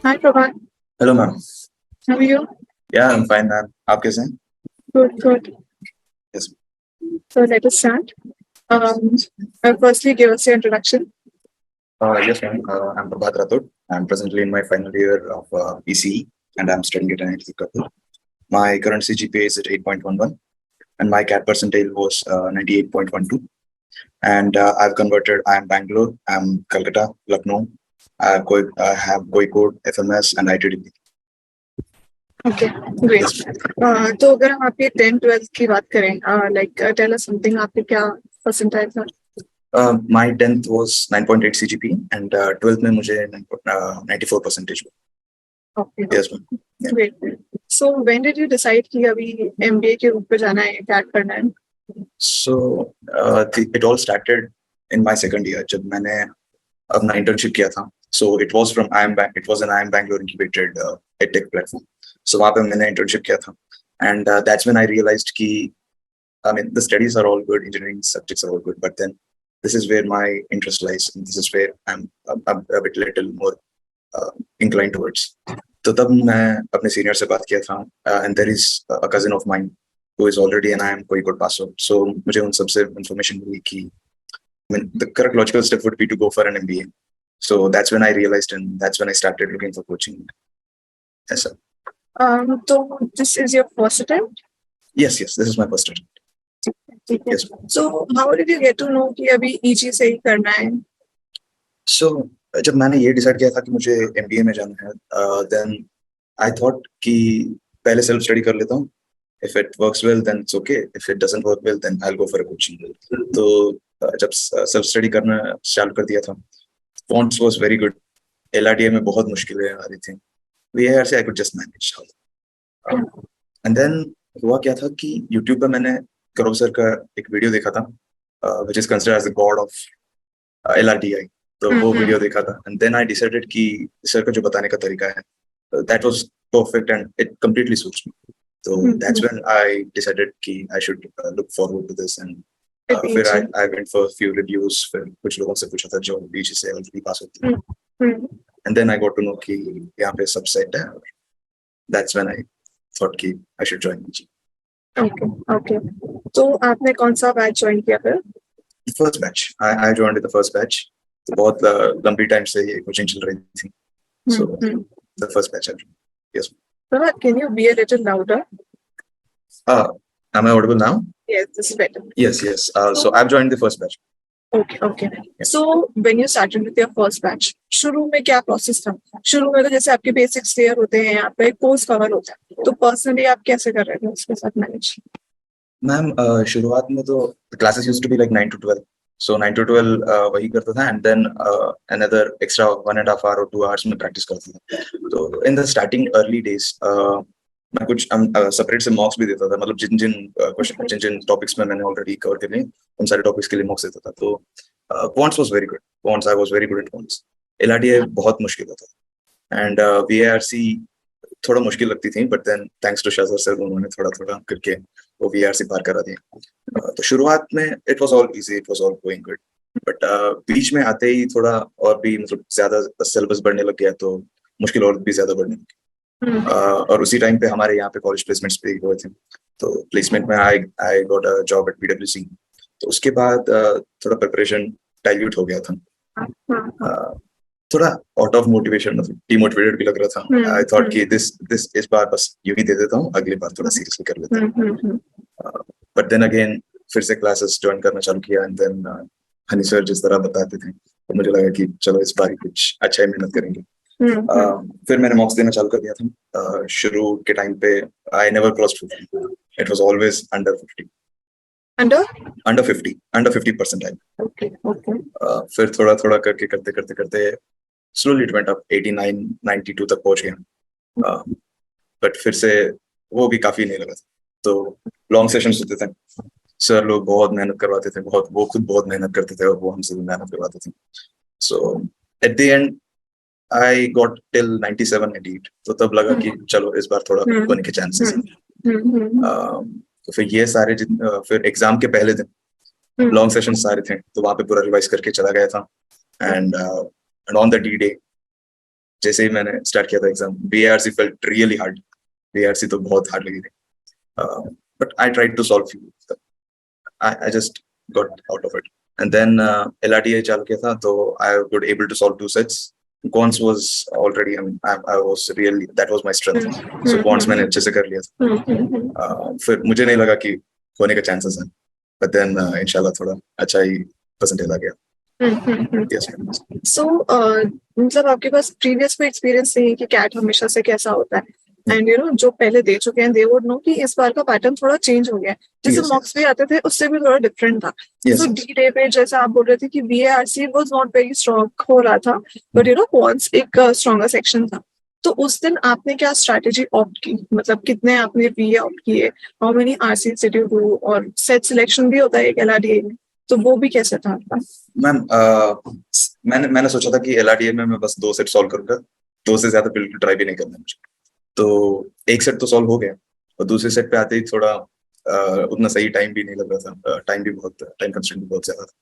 Hi, Prabhat. Hello ma'am. How are you? या I am fine ma'am, आप कैसे हैं? Good, good. Yes. So let us start. Um, Firstly, give us your introduction. Yes ma'am, I am Prabhat Rathore. I am presently in my final year of PCE and I'm studying at IIT Kapoor. My current CGPA is at 8.11 and my CAT percentile was 98.12. And I've converted IIM Bangalore, IIM Calcutta, Lucknow. I have Kozhikode, FMS and IIT. Okay, great. Yes. तो अगर हम आपके 10th 12th की बात करें, like tell us something. आपके क्या percentile था? My 10th was 9.8 CGP and 12th में मुझे 94 percentage. Okay. Yes ma'am. Yeah. Great. So when did you decide कि अभी MBA के रूप पे जाना है, CAT करना है? So it all started in my second year जब मैंने अपना internship किया था. So it was from IIM Bank. It was an IIM Bangalore incubated edtech platform. So वहाँ पे मैंने internship किया था, and that's when I realized कि I mean the studies are all good, engineering subjects are all good, but then this is where my interest lies, and this is where I'm a bit little more inclined towards. तो तब मैं अपने senior से बात किया था, and there is a cousin of mine who is already an IIM Kozhikode pass out. So मुझे उन सबसे information मिली कि I mean, the correct logical step would be to go for an MBA. So that's when I realized, and that's when I started looking for coaching. Yes, sir. So this is your first attempt? Yes, this is my first attempt. ठीक है. Yes. So how did you get to know कि अभी EG से ही करना है? So जब मैंने ये डिसाइड किया था कि मुझे MBA में जाना है, then I thought कि पहले सेल्फ स्टडी कर लेता हूँ. If it works well, then it's okay. If it doesn't work well, then I'll go for a coaching. तो जब सेल्फ स्टडी करना चालू कर दिया था, fonts was very good. LRDA में बहुत मुश्किलें आ रही थी. VAR से I could just manage. And then हुआ क्या था कि YouTube पे मैंने करोब सर का एक वीडियो देखा था, which is considered as the god of LRDI. तो वो वीडियो देखा था, and then I decided कि सर का जो बताने का तरीका है, that was perfect and it completely suits me. So that's when I decided कि I should look forward to this, and फिर I went for a few reviews, फिर कुछ लोगों से पूछा था जो बीच से already pass होती है, and then I got to know कि यहाँ पे सब set है. That's when I thought कि I should join BG. Okay. तो आपने कौन सा बैच ज्वाइन किया फिर? The first batch. I joined the first batch. तो बहुत लंबी टाइम से ये कोचिंग चल रही थी. So the first batch I joined. Yes. Prabhat, can you be a little louder? Am I audible now? Yes, this is better. Yes. So I've joined the first batch. Okay. So when you started with your first batch, शुरू में क्या process था? शुरू में तो जैसे आपके basics clear होते हैं, यहाँ पे कोर्स कवर होता है, तो पर्सनली आप कैसे कर रहे थे उसके साथ मैनेज? मैम शुरुआत में तो classes used to be like 9 to 12. So 9 to 12 वही करता था, and then another extra 1.5 hour or 2 hours में प्रैक्टिस करता था. तो in the starting early days मैं कुछ सेपरेट से मॉक्स भी देता था, मतलब जिन टॉपिक्स में मैंने ऑलरेडी कवर कर लिए उन सारे टॉपिक्स के लिए मॉक्स देता था. तो quants was very good. Quants I was very good at quants. LRDA बहुत मुश्किल होता था, एंड VARC थोड़ा मुश्किल लगती थी, but then thanks to Shajar sir उन्होंने थोड़ा करके वो VARC पार करा दिया. तो शुरुआत में it was all easy, it was all going good, but बीच में आते ही थोड़ा और भी मतलब ज्यादा सिलेबस बढ़ने लग गया, तो मुश्किल और भी ज्यादा बढ़ने लगी. और उसी टाइम पे हमारे यहाँ पे कॉलेज प्लेसमेंट्स भी हुए थे, तो प्लेसमेंट में I got a job eight PwC. तो उसके बाद थोड़ा प्रिपरेशन डाइल्यूट हो गया था, थोड़ा आउट ऑफ मोटिवेशन, मतलब डिमोटिवेटेड भी लग रहा था. आई थॉट कि दिस इस बार बस यूं ही दे देता हूँ, अगली बार थोड़ा सीरियसली कर लेता हूँ. बट देन अगेन फिर से क्लासेस ज्वाइन करना चालू किया, एंड देन हनी सर जिस तरह बताते थे तो मुझे लगा कि चलो इस बार कुछ अच्छा ही मेहनत करेंगे. फिर मैंने मॉक्स देना चालू कर दिया था. शुरू के टाइम पे I never crossed 50. It was always under 50. Under 50 percentile. फिर थोड़ा करके करते स्लोली इट वेंट अप 89 92 तक पहुंच गया. बट फिर से वो भी काफी नहीं लगा था. तो लॉन्ग सेशंस होते थे, सर लोग बहुत मेहनत करवाते थे, वो खुद बहुत मेहनत करते थे और वो हमसे भी मेहनत करवाते थे. So at the end I got till 97 98. तो तब लगा कि चलो इस बार थोड़ा होने के चांसेस हैं. तो फिर ये सारे फिर एग्जाम के पहले दिन लॉन्ग सेशन सारे थे, तो वहां पे पूरा रिवाइज करके चला गया था. एंड ऑन द D-Day जैसे ही मैंने स्टार्ट किया था exam, BRC felt really hard. BRC तो बहुत हार्ड लगी थी, but I tried to solve few. I just got out of it. And then LRDA चालू किया था, तो I could able to solve 2 sets. Quants was already, I mean, I was really, that was my strength. So quants मैंने अच्छे से कर लिया था. फिर मुझे नहीं लगा कि होने का chances हैं. But then इंशाल्लाह थोड़ा अच्छा ही परसेंटेज आ गया. Yes, ma'am. सो मतलब आपके पास प्रीवियस कोई एक्सपीरियंस नहीं है कि कैट हमेशा से कैसा होता है, एंड जो पहले दे चुके हैं दे वुड नो कि इस बार का पैटर्न थोड़ा चेंज हो गया है, जैसे Yes, मॉक्स भी आते थे उससे भी थोड़ा डिफरेंट था. Yes, सो yes. डी डे पे जैसा आप बोल रहे थे कि BARC was not very strong हो रहा था, बट क्वांट्स एक स्ट्रॉन्गर सेक्शन था. तो उस दिन आपने क्या स्ट्रैटेजी ऑप्ट की, मतलब कितने आपने बीए ऑप्ट किए, how many RC did you do, और सेट सिलेक्शन भी होता है एक एलआरडीए में, तो वो भी कैसे था आपका? मैम मैंने सोचा था कि एलआरडीए में मैं बस 2 सेट सॉल्व करूंगा, 2 से ज्यादा बिल्कुल ट्राई भी नहीं करना मुझे. तो एक सेट तो सॉल्व हो गया, और दूसरे सेट पे आते ही थोड़ा उतना सही टाइम भी नहीं लग रहा था. टाइम कंस्ट्रेंट भी बहुत ज्यादा था.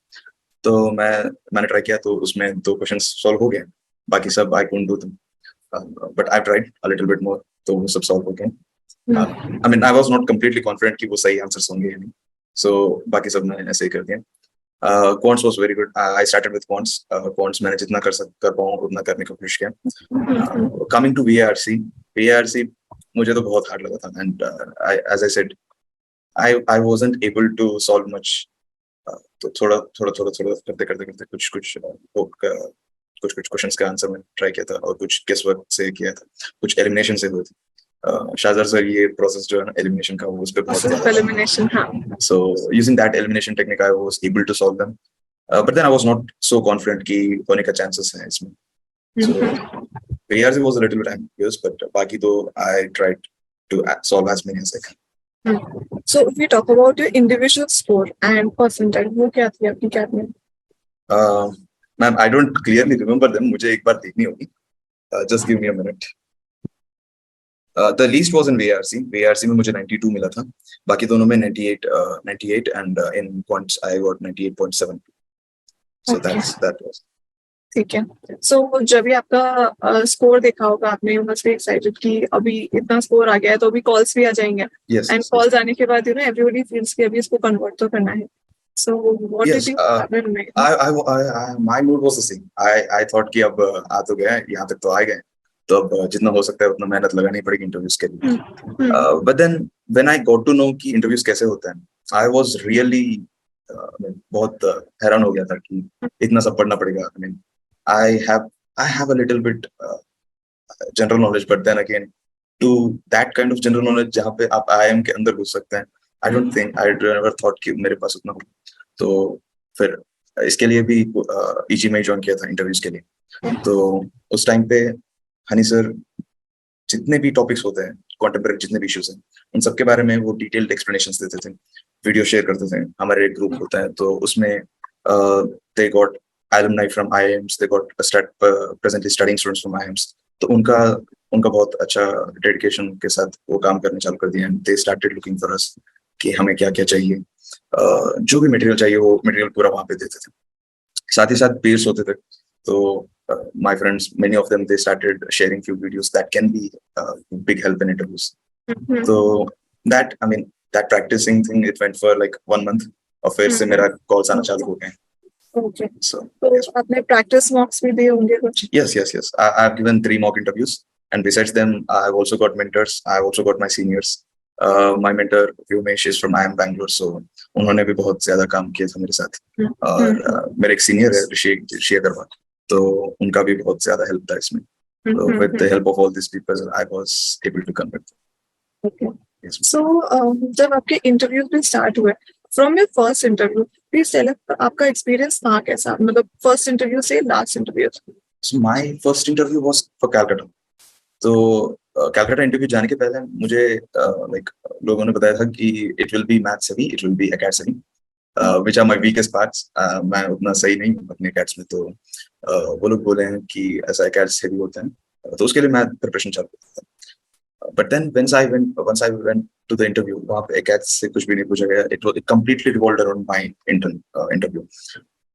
तो मैंने ट्राई किया, तो उसमें 2 क्वेश्चन सॉल्व हो गए, बाकी सब I couldn't do them, but I tried a little bit more, तो वो सब सॉल्व हो गए. I mean I was not completely confident कि वो सही आंसर्स होंगे या नहीं, सो बाकी सब मैंने ऐसे ही कर दिया. Quants was very good. I started with quants. Quants मैंने जितना कर पाऊँ उतना करने की कोशिश किया. कमिंग टू बीआरसी मुझे तो बहुत हार्ड लगा था, and as I said I wasn't able to solve much. तो थोड़ा करते करते कुछ क्वेश्चंस का आंसर मैंने ट्राई किया था, और कुछ गेस वर्क से किया था, कुछ एलिमिनेशन से हुए थे. शाहजार सर ये प्रोसेस जो है ना एलिमिनेशन का, वो उस पे बहुत ज्यादा एलिमिनेशन, हाँ. So using that elimination technique, I was able to solve them. But then I was not so confident कि होने का chances है इसमें. So BRC was a little bit ambiguous, but बाकी तो I tried to solve as many as I can. So if we talk about your individual score and percentile, वो क्या थी आपकी कैट में? Ma'am, I don't clearly remember them. मुझे एक बार देखनी होगी. Just give me a minute. The least was in VRC. VRC में मुझे 92 मिला था, बाकी दोनों में 98 and in quants I got 98.7. So Okay. that was. ठीक है. सो जब भी आपका स्कोर देखा होगा आपने, यू मस्ट बी एक्साइटेड कि अभी इतना स्कोर आ गया है तो अभी कॉल्स भी आ जाएंगे, Yes. एंड कॉल्स आने के बाद एवरीबॉडी फील्स कि अभी इसको कन्वर्ट तो करना है. So what Yes. Did you happen? My mood was the same. I thought कि अब आ तो गया, यहाँ तक तो आ गए, तो अब जितना हो सकता है उतना मेहनत लगानी पड़ेगी इंटरव्यूज के लिए. But then when I got to know कि इंटरव्यूज कैसे होते हैं, I was really बहुत हैरान हो गया था कि इतना सब पढ़ना पड़ेगा. I mean, I have a little bit general knowledge, but then again to that kind of general knowledge जहाँ पे आप IIM के अंदर घुस सकते हैं, I don't think I never thought कि मेरे पास उतना होगा. तो फिर इसके लिए भी EG में ज्वाइन किया था इंटरव्यूज के लिए. तो उस टाइम पे हनी सर जितने भी टॉपिक्स होते हैं, कॉन्टेम्परेरी जितने भी इश्यूज हैं, उन सबके बारे में वो डिटेल्ड एक्सप्लेनेशंस देते थे, वीडियो शेयर करते थे. हमारे एक ग्रुप होता है, तो उसमें they got alumni from IIMs, they got presently studying students from IIMs. तो उनका बहुत अच्छा डेडिकेशन के साथ वो काम करने चालू कर दिया, and they started looking for us कि हमें क्या क्या चाहिए. जो भी मटेरियल चाहिए वो मटेरियल पूरा वहाँ पे देते थे. साथ ही साथ पीयर्स होते थे, तो my friends, many of them, they started sharing few videos that can be big help in interviews. So that, I mean, that practicing thing, it went for like 1 month, और फिर से मेरा calls आना चालू हो गए. Okay. So तो आपने practice mocks भी दिए होंगे कुछ? yes. I've given 3 mock interviews, and besides them, I've also got mentors. I've also got my seniors. My mentor Vyumesh is from IIM Bangalore, so उन्होंने भी बहुत ज्यादा काम किया था मेरे साथ. और मेरे एक सीनियर है ऋषि अग्रवाल, तो उनका भी बहुत ज्यादा हेल्प था इसमें. So with the help of all these people, I was able to convert them. Okay. Yes. So जब आपके इंटरव्यूज भी स्टार्ट हुए, from your first interview please tell us आपका एक्सपीरियंस था कैसा, मतलब फर्स्ट इंटरव्यू से last interview. So my first interview was for Calcutta. तो कैलकाटा इंटरव्यू जाने के पहले मुझे लाइक लोगों ने बताया था कि it will be maths heavy, it will be acads heavy, which are my weakest parts. मैं उतना सही नहीं हूँ अपने एकेड्स में, तो वो लोग बोले हैं कि ऐसा एकेड्स हेवी होता है, तो उसके लिए मैं प्रिपरेशन चालू करता था. But then once I went to the interview, वहाँ पे एकेड्स से कुछ भी नहीं पूछा गया. It completely revolved around my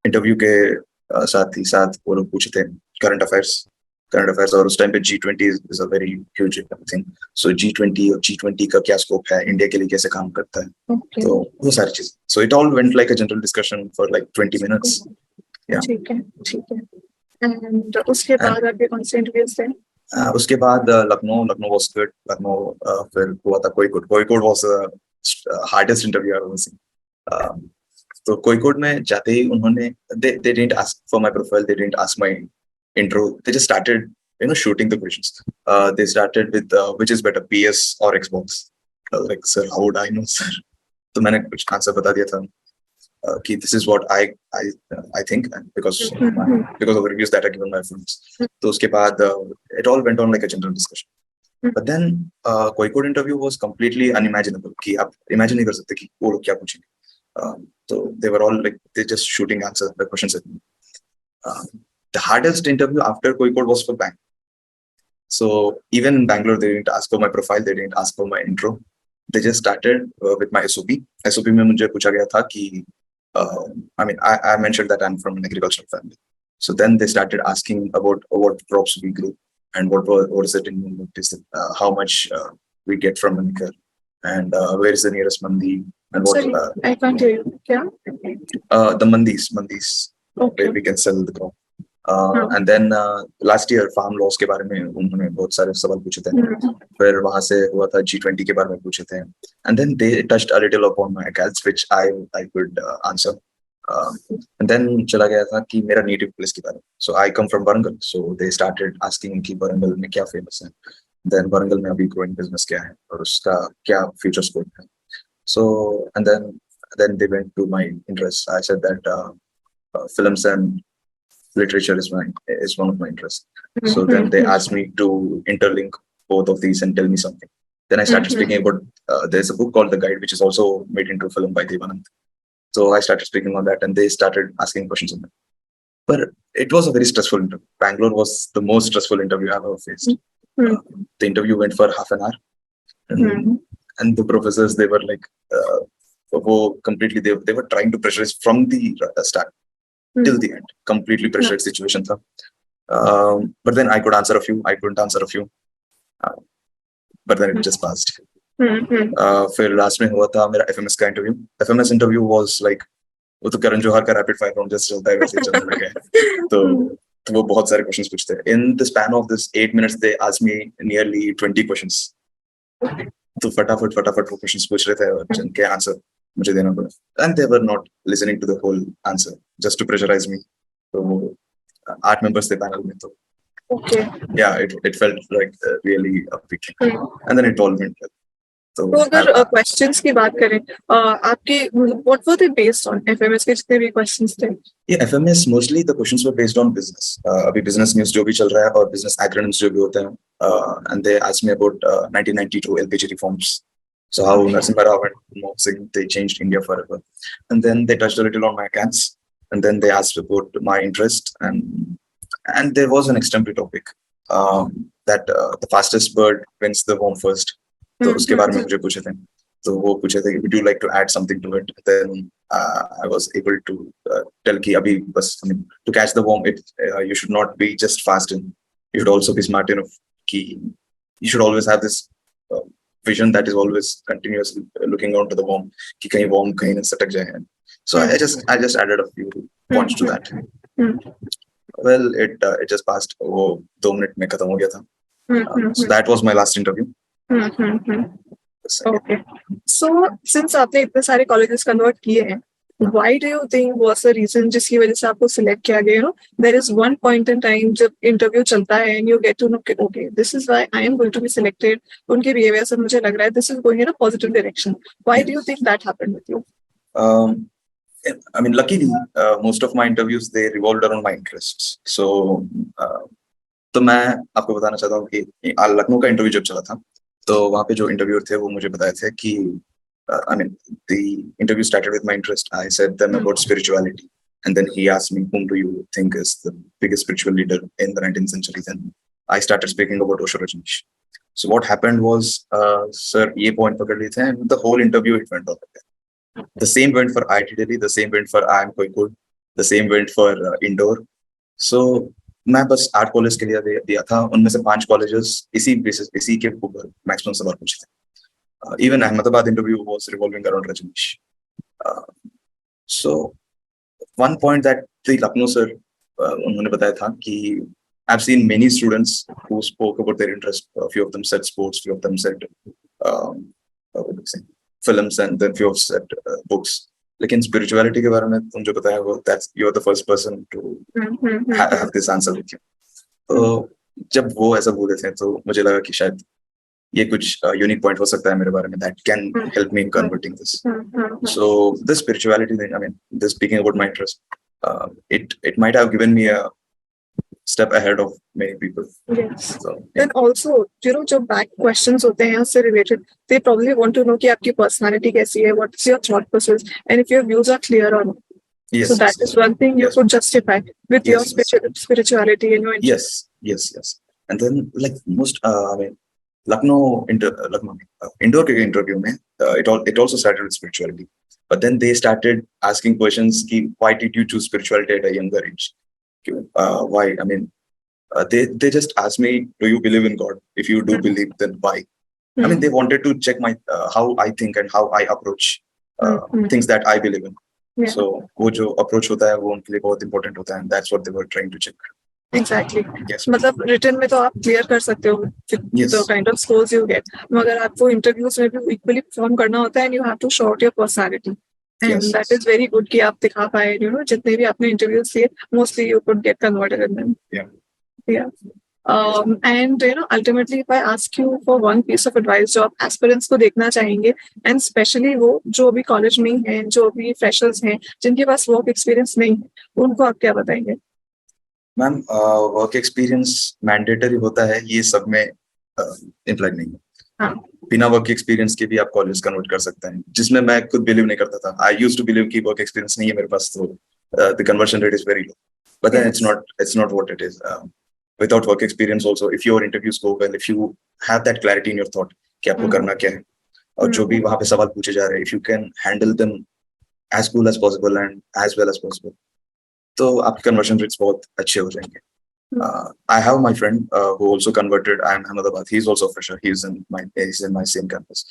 interview के साथ ही साथ वो लोग पूछे थे करंट अफेयर्स, करंट अफेयर्स, और उस टाइम पे G20 is a very huge thing. So G20 और G20 का क्या स्कोप है, इंडिया के लिए कैसे काम करता है, Okay. तो वो सारी चीजें. So it all went like a general discussion for like 20 minutes. Yeah. ठीक है. And उसके बाद आपके कौन से इंटरव्यूज थे? उसके बाद लखनऊ was good. लखनऊ फिर हुआ था कोईकोड was hardest interview I've ever seen. तो कोईकोड में जाते ही उन्होंने they didn't ask for my profile, they didn't ask my intro, they just started shooting the questions. They started with which is better, PS or Xbox. I was like, sir, how would I know, sir? तो मैंने कुछ answer बता दिया था कि this is what I think, because of reviews that are given by friends. तो उसके बाद it all went on like a general discussion. But then कोईकोड interview was completely unimaginable कि आप imagine नहीं कर सकते कि वो लोग क्या पूछेंगे. So they were all like, they just shooting the questions at me. The hardest interview after कोईकोड was for bank. So even in Bangalore, they didn't ask for my profile, they didn't ask for my intro. They just started with my SOP. SOP में मुझे पूछा गया था कि I mentioned that I'm from an agricultural family. So then they started asking about what crops we grew and what is it in how much we get from an acre, and where is the nearest mandi, and what. Sorry, I can't hear you. क्या? The mandis, Okay. where we can sell the crop. And then last year farm laws के बारे में उन्होंने बहुत सारे सवाल पूछे थे. फिर वहां से हुआ था G20 के बारे में पूछे थे. And then they touched a little upon my accounts, which I could answer. And then चला गया था कि मेरा native place के बारे में. So I come from Warangal, so they started asking कि Warangal में क्या famous है. Then Warangal में अभी growing business क्या है और उसका क्या future scope है. So and then they went to my interests. I said that films and literature is one of my interests. So then they asked me to interlink both of these and tell me something. Then I started speaking about there's a book called The Guide, which is also made into a film by Devanand. So I started speaking on that, and they started asking questions on that. But it was a very stressful interview. Bangalore was the most stressful interview I've ever faced. The interview went for half an hour, and the professors, they were like, completely they were trying to pressurize from the start till the end. Completely pressured situation tha. But then I could answer a few, I couldn't answer a few, but then it just passed. फिर last में हुआ था मेरा FMS का interview. FMS interview was like वो तो करण जौहर का rapid fire round जैसे चलता है वैसे चलने लगा है. तो वो बहुत सारे क्वेश्चंस पूछते हैं. In the span of this 8 minutes they asked me nearly 20 questions. तो फटाफट वो क्वेश्चंस पूछ रहे थे और जिनके आंसर मुझे देना पड़ा. And they were not listening to the whole answer, just to pressurize me. So 8 members थे पैनल में. तो Okay. Yeah, it felt like really a big thing. And then it all went well. तो अगर questions की बात करें, आपके what were they based on? FMS के जितने भी क्वेश्चंस थे? Yeah, FMS mostly the questions were based on business. अभी business news जो भी चल रहा है और business acronyms जो भी होते हैं, and they asked me about 1992 LPG reforms. So how Narasimha Rao and Manmohan Singh, they changed India forever. And then they touched a little on my accounts, and then they asked about my interest, and there was an extempore topic that the fastest bird wins the worm first. तो उसके बारे में मुझे पूछे थे. तो वो पूछे थे would you like to add something to it? Then I was able to tell कि अभी बस to catch the worm, you should not be just fast, and you should also be smart enough कि you should always have this vision that is always continuously looking onto the worm कि कहीं worm कहीं न सटक जाए. So I just added a few points to that. Well, it just passed. वो 2 minute में खत्म हो गया था. So that was my last interview. Okay. So since आपने इतने सारे colleges convert किए हैं, why do you think was the reason जिसकी वजह से आपको select किया गया? You know, there is one point in time जब interview चलता है and you get to know okay, this is why I am going to be selected. उनके behavior से मुझे लग रहा है this is going in a positive direction. Why do you think that happened with you? I mean, luckily, most of my interviews they revolved around my interests. So, तो मैं आपको बताना चाहता हूँ कि लखनऊ का इंटरव्यू जब चला था, तो वहाँ पे जो इंटरव्यूअर थे वो मुझे बताए थे कि I mean, the interview started with my interest. I said them about spirituality, and then he asked me, whom do you think is the biggest spiritual leader in the 19th century? Then I started speaking about Osho Rajneesh. So what happened was, sir, ये point पकड़ लिए थे, and the whole interview it went on like that. The same went for IIT Delhi, the same went for IIM B, the same went for Indore. So मैं बस art college के लिए दिया था, उनमें से 5 कॉलेजेस इसी बेसिस इसी के ऊपर मैक्सिमम सवाल पूछे थे. Even Ahmedabad interview was revolving around Rajneesh. So one point that the Lucknow sir उन्होंने बताया था कि I've seen many students who spoke about their interest. A few of them said sports, few of them said what do you say, films, and then few of said books. लेकिन spirituality के बारे में तुम जो बताया वो that's you're the first person to have this answer with you. तो जब वो ऐसा बोले थे तो मुझे लगा कि शायद ये कुछ यूनिक पॉइंट हो सकता है मेरे बारे में that can help me in converting this. So this spirituality thing, I mean, this speaking about my interest, it might have given me a step ahead of many people. Yes. So, Then also, जो back questions होते हैं उससे related, they probably want to know कि आपकी personality कैसी है, what is your thought process, and if your views are clear or not. yes, So that is one thing you could justify with your spirituality and your interest. Yes. And then like most, I mean, Lucknow indoor cricket interview में, it also started with spirituality. But then they started asking questions ki, why did you choose spirituality at a younger age? Why? I mean, they just asked me, do you believe in God? If you do believe, then why? I mean, they wanted to check my how I think and how I approach things that I believe in. Yeah. So वो जो approach होता है वो उनके लिए बहुत important होता है, and that's what they were trying to check. Exactly. Yes. मतलब written में तो आप clear कर सकते हो the kind of scores you get. मगर आपको interviews में भी equally perform करना होता है and you have to show out your personality. And that is very good कि आप दिखा पाए, जितने भी आपने interviews दिए, mostly you could get converted in them. Yeah. And ultimately if I ask you for one piece of advice जो आप aspirants को देखना चाहेंगे, and especially वो जो अभी college में हैं, जो अभी freshers हैं, जिनके पास work experience नहीं है, उनको आप क्या बताएंगे? मैम वर्क एक्सपीरियंस मैंडेटरी होता है, ये सब में इम्प्लाइड नहीं है. हाँ. बिना वर्क एक्सपीरियंस के भी आप कॉलेज कन्वर्ट कर सकते हैं, जिसमें मैं खुद बिलीव नहीं करता था. आई यूज्ड टू बिलीव कि वर्क एक्सपीरियंस नहीं है मेरे पास, तो the conversion rate is very low. But then it's not what it is. Without work experience also, if your interviews go well, if you have that clarity in your thought कि आपको करना क्या है, और जो भी वहां पे सवाल पूछे जा रहे हैं, if you can handle them as cool as possible and as well as possible, तो आपके कन्वर्शन रेट्स बहुत अच्छे हो जाएंगे. I have my friend who also converted. IIM Ahmedabad. He's also a fresher. He's in my same campus.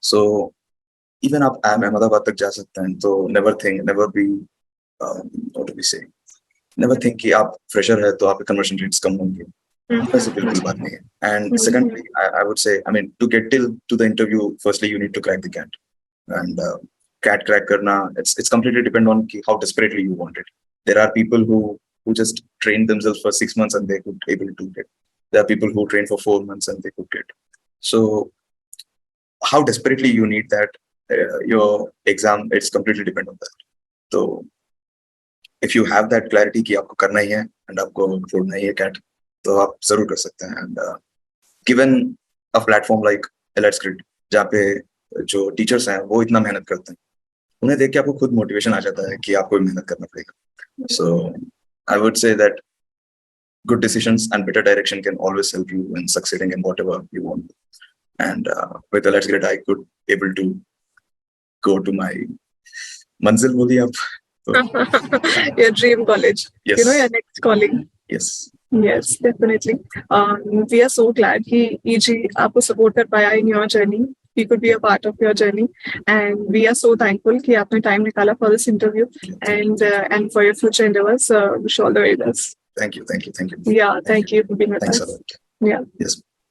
So even आप IIM Ahmedabad तक जा सकते हैं. तो never be what do we say? Never think कि आप fresher है तो आपके conversion rates कम होंगे. ऐसी बिल्कुल बात नहीं है. And secondly, I would say, I mean, to get to the interview, firstly you need to crack the CAT. And CAT crack करना, it's completely depend on how desperately you want it. There are people who just train themselves for 6 months and they could able to get. There are people who train for 4 months and they could get. So how desperately you need that, your exam, it's completely depend on that. So if you have that clarity कि आपको करना ही है and आपको छोड़ना ही है CAT, तो आप जरूर कर सकते हैं. And given a platform like iles Grid, जहाँ पे जो टीचर्स हैं वो इतना मेहनत करते हैं, उन्हें देख के आपको खुद मोटिवेशन आ जाता है कि आपको मेहनत करना पड़ेगा. So I would say that good decisions and better direction can always help you in succeeding in whatever you want. And with iles Grid, I could able to go to my manzil बोलिए आप. Your dream college. Yes. Your next calling. Yes. Yes, definitely. We are so glad कि EG आपको support कर पाया in your journey. We could be a part of your journey, and we are so thankful कि आपने time निकाला for this interview and for your future endeavors. Wish you all the very best. Thank you. Yeah, thank you for being with us. Thanks a lot. Yeah. Yes.